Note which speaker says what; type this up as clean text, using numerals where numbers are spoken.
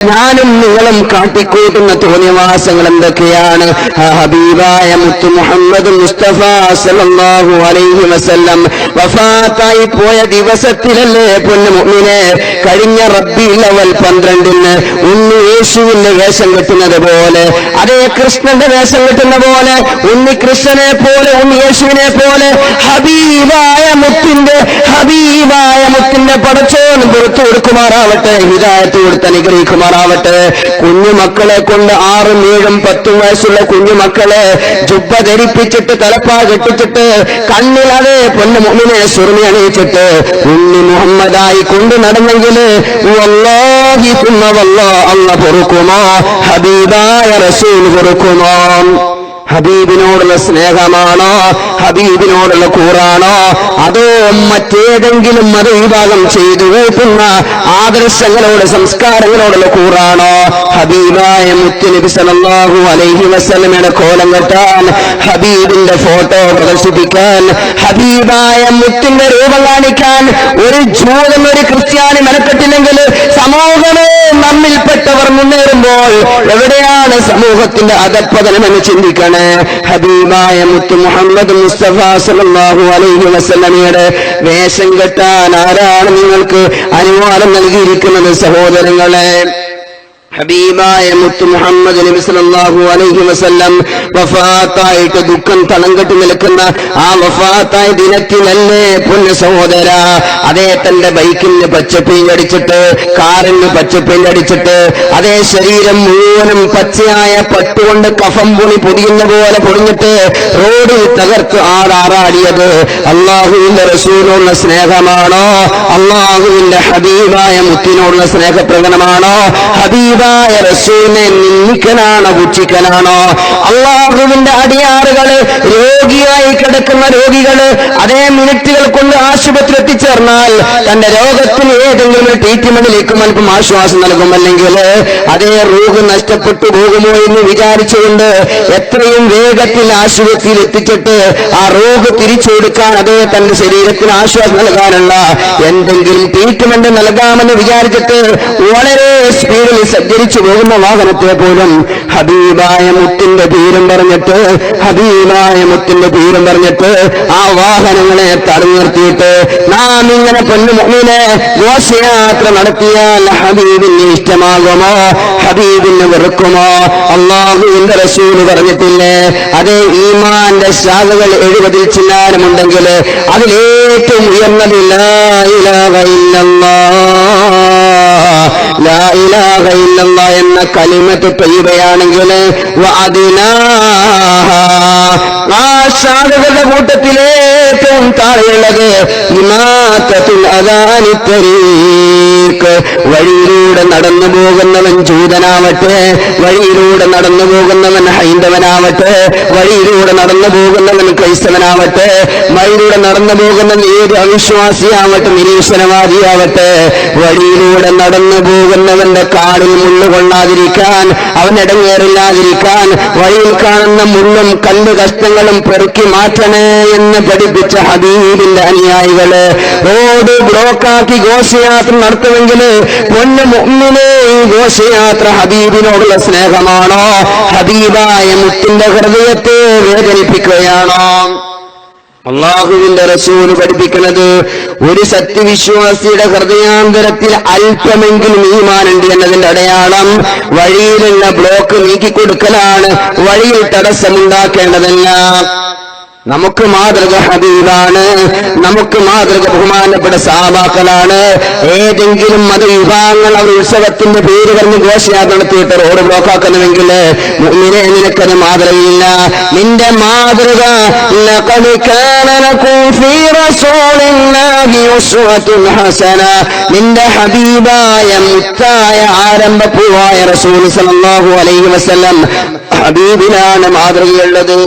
Speaker 1: ഞാനും നിങ്ങളും കാട്ടിക്കൂട്ടുന്ന തോന്നിയവാസങ്ങൾ എന്തൊക്കെയാണ്? ഹബീബായ മുത്തു മുഹമ്മദ് മുസ്തഫ സല്ലല്ലാഹു അലൈഹി വസല്ലം വഫാത്തായി പോയ ദിവസത്തിലല്ലേ പൊന്നു മുഅ്മിനെ, കഴിഞ്ഞ റബീഉൽ അവൽ 12-ന് ഉണ്ണി യേശുവിന്റെ വേഷം കെട്ടുന്നത് പോലെ, അതേ കൃഷ്ണന്റെ വേഷം കെട്ടുന്ന പോലെ, ഉണ്ണി കൃഷ്ണനെ പോലെ ഉണ്ണി യേശുവിനെ പോലെ ഹബീബായ മുത്തിന്റെ പടച്ചോൻ പുറത്തു കൊടുക്കുമാറാവട്ടെ, ഹിദായത്ത് കൊടുത്ത് അനുഗ്രഹിക്കുമാറാവട്ടെ. കുഞ്ഞുമക്കളെ കൊണ്ട് 6, 7, 10 വയസ്സുള്ള കുഞ്ഞുമക്കളെ ജുബ്ബ ധരിപ്പിച്ചിട്ട് തലപ്പാ കെട്ടിച്ചിട്ട് കണ്ണിൽ അതേ പൊന്നു മുഅ്മിനെ സുർമി അണിയിച്ചിട്ട് ഉണ്ണി മുഹമ്മദായി കൊണ്ട് നടന്നെങ്കിൽ വല്ലാഹി സുമ്മ വല്ലാഹ് അല്ലാഹ് പൊറുക്കുമോ? ഹബീബായ റസൂൽ പൊറുക്കുമോ? ഹബീബിനോടുള്ള സ്നേഹമാണോ? ഹബീബിനോടുള്ള കൂറാണോ? അതോ മറ്റേതെങ്കിലും മതവിഭാഗം ചെയ്തു കൂട്ടുന്ന ആദർശങ്ങളോട് സംസ്കാരങ്ങളോടുള്ള കൂറാണോ? ഹബീബായ മുത്തുനബി സല്ലല്ലാഹു അലൈഹി വസല്ലമയുടെ കോലം കെട്ടാൻ, ഹബീബിന്റെ ഫോട്ടോ പ്രദർശിപ്പിക്കാൻ, ഹബീബായ മുത്തിന്റെ രൂപം കാണിക്കാൻ ഒരു ജൂതൻ ഒരു ക്രിസ്ത്യാനി മെനക്കെട്ടില്ലെങ്കിൽ സമൂഹമേ നമ്മിൽപ്പെട്ടവർ മുന്നേറുമ്പോൾ എവിടെയാണ് സമൂഹത്തിന്റെ അധപ്പതനമെന്ന് ചിന്തിക്കണം. ഹബീബായ മുത്തു മുഹമ്മദ് മുസ്തഫ സല്ലല്ലാഹു അലൈഹി വസല്ലമയുടെ വേഷം കെട്ടാൻ ആരാണ് നിങ്ങൾക്ക് അനുവാദം നൽകിയിരിക്കുന്നത് സഹോദരങ്ങളെ? ഹബീബായ മുത്തു മുഹമ്മദ് നബി സല്ലല്ലാഹു അലൈഹി വസല്ലം വഫാത്തായിട്ട് ദുഃഖം തളം കെട്ടി നിൽക്കുന്ന ആ വഫാത്തായ ദിനത്തിലല്ലേ പൊന്നു സഹോദര, അതേ തന്റെ ബൈക്കിന് പച്ച പെയിന്റ് അടിച്ചിട്ട്, കാറിന് പച്ച പെയിന്റ് അടിച്ചിട്ട്, അതേ ശരീരം മുഴുവനും പച്ചയായ പട്ടുകൊണ്ട് കഫം പൊടി പൊടിയുന്ന പോലെ പൊടിഞ്ഞിട്ട് റോഡിൽ തകർത്ത് ആറാടിയത് അള്ളാഹുവിന്റെ റസൂലിനോടുള്ള സ്നേഹമാണോ? അള്ളാഹുവിന്റെ ഹബീബായ മുത്തിനോടുള്ള സ്നേഹപ്രകടനമാണോ? ഹബീബായ റസൂലിനെ നിന്ദിക്കലാണോ പുച്ഛിക്കലാണോ? അള്ളാഹുവിന്റെ അടിയാറുകള് രോഗിയായി കിടക്കുന്ന രോഗികള് അതേ മിനിറ്റുകൾ കൊണ്ട് ആശുപത്രി എത്തിച്ചേർന്നാൽ തന്റെ രോഗത്തിന് ഏതെങ്കിലും ഒരു ട്രീറ്റ്മെന്റിലേക്ക് അല്പം ആശ്വാസം നൽകും, അല്ലെങ്കിൽ അതേ റൂഹ് നഷ്ടപ്പെട്ടു പോകുമോ എന്ന് വിചാരിച്ചുകൊണ്ട് എത്രയും വേഗത്തിൽ ആശുപത്രിയിൽ എത്തിച്ചിട്ട് ആ റൂഹ് തിരിച്ചു കൊടുക്കാൻ, അതേ തന്റെ ശരീരത്തിന് ആശ്വാസം നൽകാനുള്ള എന്തെങ്കിലും ട്രീറ്റ്മെന്റ് നൽകാമെന്ന് വിചാരിച്ചിട്ട് വളരെ സ്പീഡിൽ സഞ്ചരിച്ചു പോകുന്ന വാഹനത്തെ പോലും ഹബീബായ മുത്തിന്റെ പേരും പറഞ്ഞിട്ട് ആ വാഹനങ്ങളെ തടഞ്ഞു നിർത്തിയിട്ട് നാം ഇങ്ങനെ പൊന്നു മുഅ്മിനെ ഘോഷയാത്ര നടത്തിയാൽ ഹബീബിന് ഇഷ്ടമാകുമോ? ഹബീബിന് വെറുക്കുമോ? അല്ലാഹുവിന്റെ റസൂൽ പറഞ്ഞിട്ടില്ലേ, അതേ ഈമാന്റെ ശാഖകൾ 70 ചില്ലാനമുണ്ടെങ്കിൽ അതിലേറ്റവും ഉയർന്നത് ലാ ഇലാഹ ഇല്ലല്ലാഹ് എന്ന കലിമത്ത് തയ്യിബയാണെങ്കിൽ ആ ശാഖകളുടെ കൂട്ടത്തിലെ ഏറ്റവും താഴെയുള്ളത് ഇമാത്തത്തുൽ അദാനി തരീഖ്, വഴിയിലൂടെ നടന്നു പോകുന്നവൻ ജൂതനാവട്ടെ, വഴിയിലൂടെ നടന്നു പോകുന്നവൻ ഹൈന്ദവനാവട്ടെ, വഴിയിലൂടെ നടന്നു പോകുന്നവൻ ക്രൈസ്തവനാവട്ടെ, വഴിയിലൂടെ നടന്നു പോകുന്നവൻ ഏത് അവിശ്വാസിയാവട്ടെ, നിരീശ്വരവാദിയാവട്ടെ, വഴിയിലൂടെ നടന്നു പോകുന്നവന്റെ കാടിൽ മുള്ളുകൊള്ളാതിരിക്കാൻ, അവൻ ഇടങ്ങേറില്ലാതിരിക്കാൻ വഴിയിൽ കാണുന്ന മുള്ളും കല്ല് കഷ്ണങ്ങളും പെറുക്കി മാറ്റണേ എന്ന് പഠിപ്പിച്ച ഹബീബിന്റെ അനുയായികള് റോഡ് ബ്ലോക്കാക്കി ഘോഷയാത്ര നടത്തുമെങ്കിൽ പൊന്നു മുഅ്മിനേ, ഈ ഘോഷയാത്ര ഹബീബിനോടുള്ള സ്നേഹമാണോ? ഹബീബായ മുത്തിന്റെ ഹൃദയത്തെ വേദനിപ്പിക്കുകയാണോ? അള്ളാഹുവിന്റെ റസൂൽ പഠിപ്പിക്കുന്നത് ഒരു സത്യവിശ്വാസിയുടെ ഹൃദയാന്തരത്തിൽ അല്പമെങ്കിലും ഈമാനുണ്ട് എന്നതിന്റെ അടയാളം വഴിയിലുള്ള ബ്ലോക്ക് നീക്കിക്കൊടുക്കലാണ്, വഴിയിൽ തടസ്സമുണ്ടാക്കേണ്ടതല്ല. നമുക്ക് മാതൃക ഹബീബാണ്, നമുക്ക് മാതൃക ബഹുമാനപ്പെട്ട സഹാബാക്കളാണ്. ഏതെങ്കിലും മതവിഭാഗങ്ങൾ അവർ ഉത്സവത്തിന്റെ പേര് പറഞ്ഞ് ഘോഷയാത്ര നടത്തിയിട്ട് റോഡ് ബ്ലോക്കാക്കുന്നുവെങ്കിൽ മുഅ്മിനേ, നിനക്കത് മാതൃകയില്ല. നിന്റെ മാതൃക ലഖദ് കാന ലക്കും ഫീ റസൂലില്ലാഹി ഉസ്വത്തുൻ ഹസന, നിന്റെ ഹബീബായ മുത്തായ ആരംഭപ്പൂവായ റസൂൽ സല്ലല്ലാഹു അലൈഹി വസല്ലം ഹബീബിനാണ് മാതൃകയുള്ളത്.